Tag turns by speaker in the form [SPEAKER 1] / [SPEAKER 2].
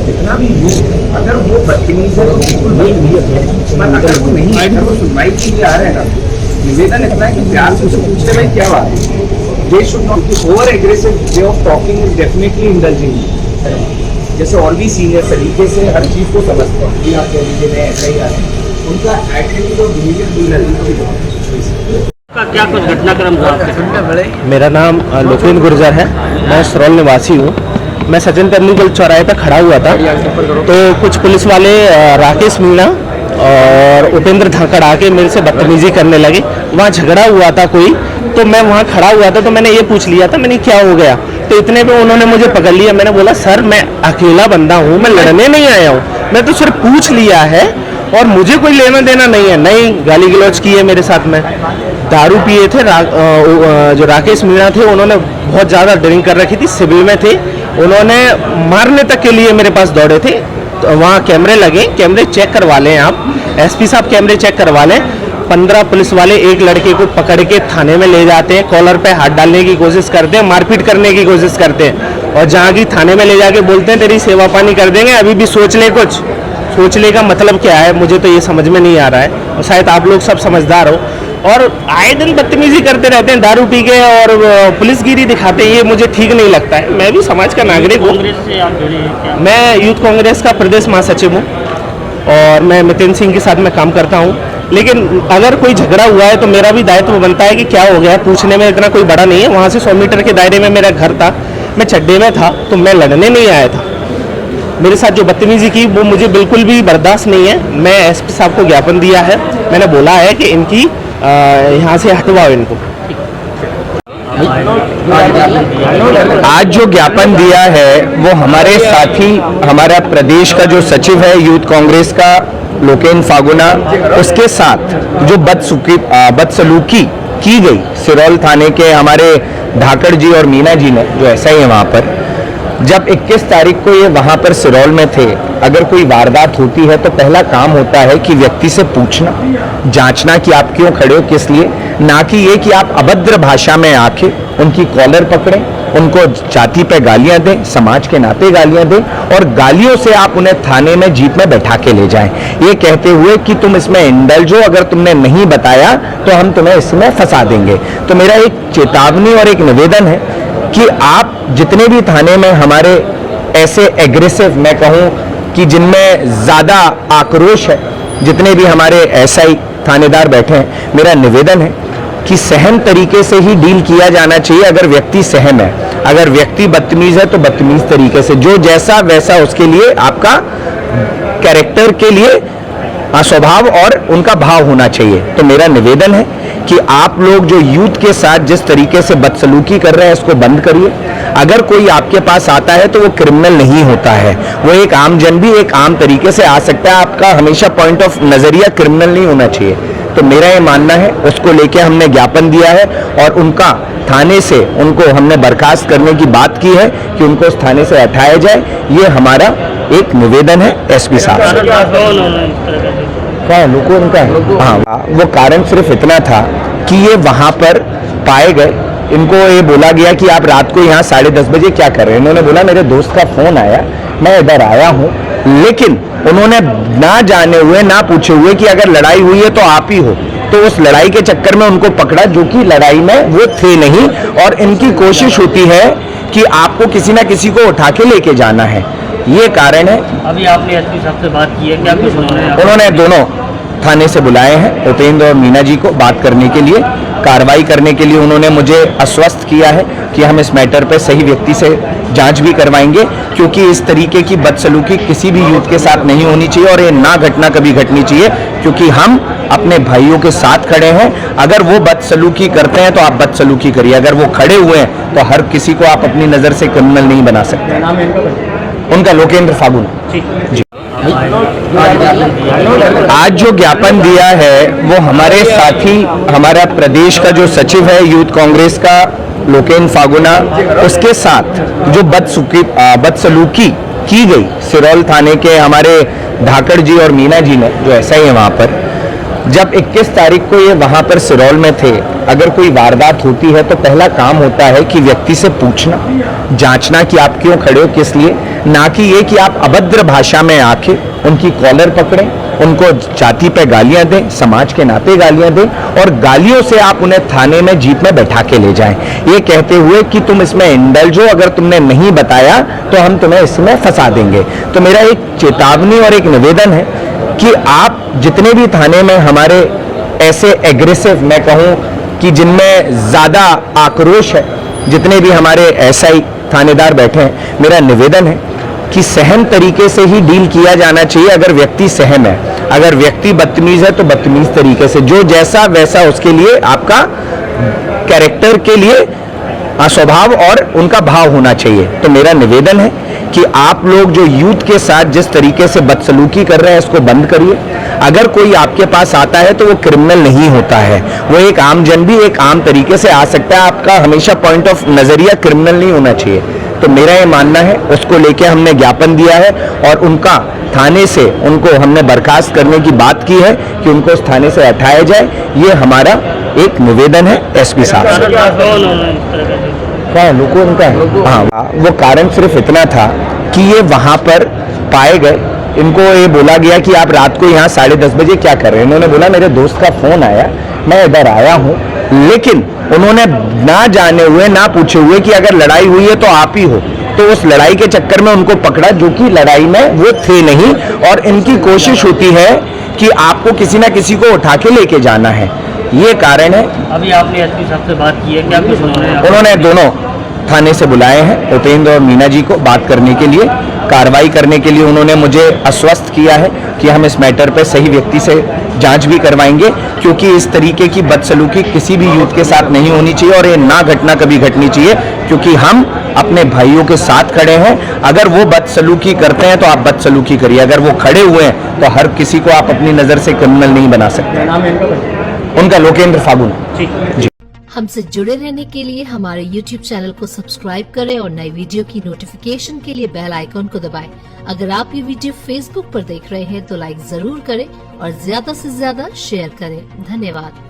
[SPEAKER 1] जितना भी अगर वो बदतमीज है तो बिल्कुल नहीं, अगर वो नहीं है, अगर वो सुनवाई के लिए आ रहे हैं ना, निवेदन इतना है कि प्यार से उसे पूछते भाई क्या बात है। They should not be over aggressive way of talking is definitely indulging. जैसे और भी सीनियर तरीके से हर चीज को समझते हैं कि आप कह लीजिए मैं ऐसा ही आ रहा हूँ, उनका एटीट्यूड और बिहेवियर
[SPEAKER 2] का क्या कुछ घटनाक्रम हुआ?
[SPEAKER 3] मेरा नाम लोकेंद्र गुर्जर है, मैं सरौल निवासी हूँ। मैं सचिन तेंदुलकर चौराहे पर खड़ा हुआ था तो कुछ पुलिस वाले राकेश मीणा और उपेंद्र धाकड़ आके मेरे से बदतमीजी करने लगे। वहाँ झगड़ा हुआ था कोई, तो मैं वहाँ खड़ा हुआ था तो मैंने ये पूछ लिया था मैंने क्या हो गया, तो इतने पे उन्होंने मुझे पकड़ लिया। मैंने बोला सर मैं अकेला बंदा हूँ, मैं लड़ने नहीं आया हूँ, मैं तो सिर्फ पूछ लिया है और मुझे कोई लेना देना नहीं है। नहीं, गाली गलौज की है मेरे साथ में। दारू पिए थे, जो राकेश मीणा थे उन्होंने बहुत ज़्यादा ड्रिंक कर रखी थी, सिविल में थे, उन्होंने मारने तक के लिए मेरे पास दौड़े थे। तो वहाँ कैमरे लगे, कैमरे चेक करवा लें आप, एसपी साहब कैमरे चेक करवा लें। 15 पुलिस वाले एक लड़के को पकड़ के थाने में ले जाते हैं, कॉलर पे हाथ डालने की कोशिश करते हैं, मारपीट करने की कोशिश करते हैं और जहाँ की थाने में ले जाके बोलते हैं तेरी सेवा पानी कर देंगे, अभी भी सोच ले कुछ। सोचने का मतलब क्या है मुझे तो ये समझ में नहीं आ रहा है और शायद आप लोग सब समझदार हो। और आए दिन बदतमीजी करते रहते हैं दारू पी के और पुलिसगिरी दिखाते हैं, ये मुझे ठीक नहीं लगता है। मैं भी समाज का नागरिक हूँ, मैं यूथ कांग्रेस का प्रदेश महासचिव हूँ और मैं नितिन सिंह के साथ में काम करता हूँ। लेकिन अगर कोई झगड़ा हुआ है तो मेरा भी दायित्व बनता है कि क्या हो गया, पूछने में इतना कोई बड़ा नहीं है। वहाँ से 100 मीटर के दायरे में मेरा घर था, मैं चड्डे में था तो मैं लड़ने नहीं आया था। मेरे साथ जो बदतमीजी की वो मुझे बिल्कुल भी बर्दाश्त नहीं है। मैं एसपी साहब को ज्ञापन दिया है, मैंने बोला है कि इनकी यहाँ से हटवाओ इनको।
[SPEAKER 4] आज जो ज्ञापन दिया है वो हमारे साथी, हमारा प्रदेश का जो सचिव है यूथ कांग्रेस का लोकेंद्र फागुना, उसके साथ जो बदसलूकी की गई सिरौल थाने के हमारे धाकड़ जी और मीना जी ने, जो ऐसा ही है वहाँ पर, जब 21 तारीख को ये वहाँ पर सिरौल में थे, अगर कोई वारदात होती है तो पहला काम होता है कि व्यक्ति से पूछना, जांचना कि आप क्यों खड़े हो, किस लिए, ना कि ये कि आप अभद्र भाषा में आके उनकी कॉलर पकड़ें, उनको जाति पे गालियां दें, समाज के नाते गालियां दें और गालियों से आप उन्हें थाने में जीप में बैठा के ले जाएं, ये कहते हुए कि तुम इसमें इंडल्ज हो, अगर तुमने नहीं बताया तो हम तुम्हें इसमें फंसा देंगे। तो मेरा एक चेतावनी और एक निवेदन है कि आप जितने भी थाने में हमारे ऐसे एग्रेसिव, मैं कहूं कि जिनमें ज्यादा आक्रोश है, जितने भी हमारे एसआई थानेदार बैठे हैं, मेरा निवेदन है कि सहम तरीके से ही डील किया जाना चाहिए। अगर व्यक्ति सहम है, अगर व्यक्ति बदतमीज है तो बदतमीज तरीके से, जो जैसा वैसा उसके लिए आपका कैरेक्टर के लिए स्वभाव और उनका भाव होना चाहिए। तो मेरा निवेदन है कि आप लोग जो यूथ के साथ जिस तरीके से बदसलूकी कर रहे हैं इसको बंद करिए। अगर कोई आपके पास आता है तो वो क्रिमिनल नहीं होता है, वो एक आम जन भी एक आम तरीके से आ सकता है। आपका हमेशा पॉइंट ऑफ नजरिया क्रिमिनल नहीं होना चाहिए। तो मेरा ये मानना है, उसको लेके हमने ज्ञापन दिया है और उनका थाने से उनको हमने बर्खास्त करने की बात की है कि उनको उस थाने से हटाया जाए। ये हमारा एक निवेदन है एसपी साहब से। लोगों उनका है, हाँ, वो कारण सिर्फ इतना था कि ये वहां पर पाए गए, इनको ये बोला गया कि आप रात को यहाँ 10:30 बजे क्या कर रहे हैं। इन्होंने बोला मेरे दोस्त का फोन आया, मैं इधर आया हूँ, लेकिन उन्होंने ना जाने हुए ना पूछे हुए कि अगर लड़ाई हुई है तो आप ही हो, तो उस लड़ाई के चक्कर में उनको पकड़ा, जो कि लड़ाई में वो थे नहीं। और इनकी कोशिश होती है कि आपको किसी ना किसी को उठा के लेके जाना है, ये कारण है।
[SPEAKER 2] अभी आपने एसपी साहब से बात की है क्या? कुछ
[SPEAKER 4] उन्होंने दोनों थाने से बुलाए हैं, उपेंद्र और मीना जी को बात करने के लिए, कार्रवाई करने के लिए। उन्होंने मुझे आश्वस्त किया है कि हम इस मैटर पर सही व्यक्ति से जांच भी करवाएंगे, क्योंकि इस तरीके की बदसलूकी किसी भी यूथ के साथ नहीं होनी चाहिए और ये ना घटना कभी घटनी चाहिए, क्योंकि हम अपने भाइयों के साथ खड़े हैं। अगर वो बदसलूकी करते हैं तो आप बदसलूकी करिए, अगर वो खड़े हुए हैं तो हर किसी को आप अपनी नज़र से क्रिमिनल नहीं बना सकते। उनका लोकेंद्र फागुना जी। आज जो ज्ञापन दिया है वो हमारे साथी, हमारा प्रदेश का जो सचिव है यूथ कांग्रेस का लोकेंद्र फागुना, उसके साथ जो बदसलूकी की गई सिरौल थाने के हमारे धाकड़ जी और मीना जी ने, जो ऐसा ही है वहाँ पर, जब 21 तारीख को ये वहां पर सिरौल में थे, अगर कोई वारदात होती है तो पहला काम होता है कि व्यक्ति से पूछना, जांचना कि आप क्यों खड़े हो, किस लिए, ना कि ये कि आप अभद्र भाषा में आके उनकी कॉलर पकड़ें, उनको जाति पे गालियां दें, समाज के नाते गालियां दें और गालियों से आप उन्हें थाने में जीप में बैठा के ले जाएं, ये कहते हुए कि तुम इसमें इंडल्ज हो, अगर तुमने नहीं बताया तो हम तुम्हें इसमें फंसा देंगे। तो मेरा एक चेतावनी और एक निवेदन है कि आप जितने भी थाने में हमारे ऐसे एग्रेसिव, मैं कहूं कि जिनमें ज्यादा आक्रोश है, जितने भी हमारे एसआई थानेदार बैठे हैं, मेरा निवेदन है कि सहम तरीके से ही डील किया जाना चाहिए। अगर व्यक्ति सहम है, अगर व्यक्ति बदतमीज है तो बदतमीज तरीके से, जो जैसा वैसा उसके लिए आपका कैरेक्टर के लिए स्वभाव और उनका भाव होना चाहिए। तो मेरा निवेदन है कि आप लोग जो यूथ के साथ जिस तरीके से बदसलूकी कर रहे हैं इसको बंद करिए। अगर कोई आपके पास आता है तो वो क्रिमिनल नहीं होता है, वो एक आम जन भी एक आम तरीके से आ सकता है। आपका हमेशा पॉइंट ऑफ नजरिया क्रिमिनल नहीं होना चाहिए। तो मेरा ये मानना है, उसको लेके हमने ज्ञापन दिया है और उनका थाने से उनको हमने बर्खास्त करने की बात की है कि उनको उस थाने से हटाया जाए। ये हमारा एक निवेदन है एसपी साहब से। क्या है लोगों उनका है? हाँ, वो कारण सिर्फ इतना था कि ये वहां पर पाए गए, इनको ये बोला गया कि आप रात को यहाँ 10:30 बजे क्या कर रहे हैं। इन्होंने बोला मेरे दोस्त का फोन आया, मैं इधर आया हूँ, लेकिन उन्होंने ना जाने हुए ना पूछे हुए कि अगर लड़ाई हुई है तो आप ही हो, तो उस लड़ाई के चक्कर में उनको पकड़ा, जो कि लड़ाई में वो थे नहीं। और इनकी कोशिश होती है कि आपको किसी ना किसी को उठा के लेके जाना है, ये कारण है।
[SPEAKER 2] अभी आपने एसपी साहब से बात की है, क्या कुछ
[SPEAKER 4] उन्होंने दोनों थाने से बुलाए हैं, उपेंद्र और मीना जी को बात करने के लिए, कार्रवाई करने के लिए। उन्होंने मुझे आश्वस्त किया है कि हम इस मैटर पर सही व्यक्ति से जांच भी करवाएंगे, क्योंकि इस तरीके की बदसलूकी किसी भी यूथ के साथ नहीं होनी चाहिए और ये ना घटना कभी घटनी चाहिए, क्योंकि हम अपने भाइयों के साथ खड़े हैं। अगर वो बदसलूकी करते हैं तो आप बदसलूकी करिए, अगर वो खड़े हुए हैं तो हर किसी को आप अपनी नजर से क्रिमिनल नहीं बना सकते। उनका लोकेंद्र फागुन जी।
[SPEAKER 5] हमसे जुड़े रहने के लिए हमारे YouTube चैनल को सब्सक्राइब करें और नई वीडियो की नोटिफिकेशन के लिए बेल आइकॉन को दबाएं। अगर आप ये वीडियो Facebook पर देख रहे हैं तो लाइक जरूर करें और ज्यादा से ज्यादा शेयर करें। धन्यवाद।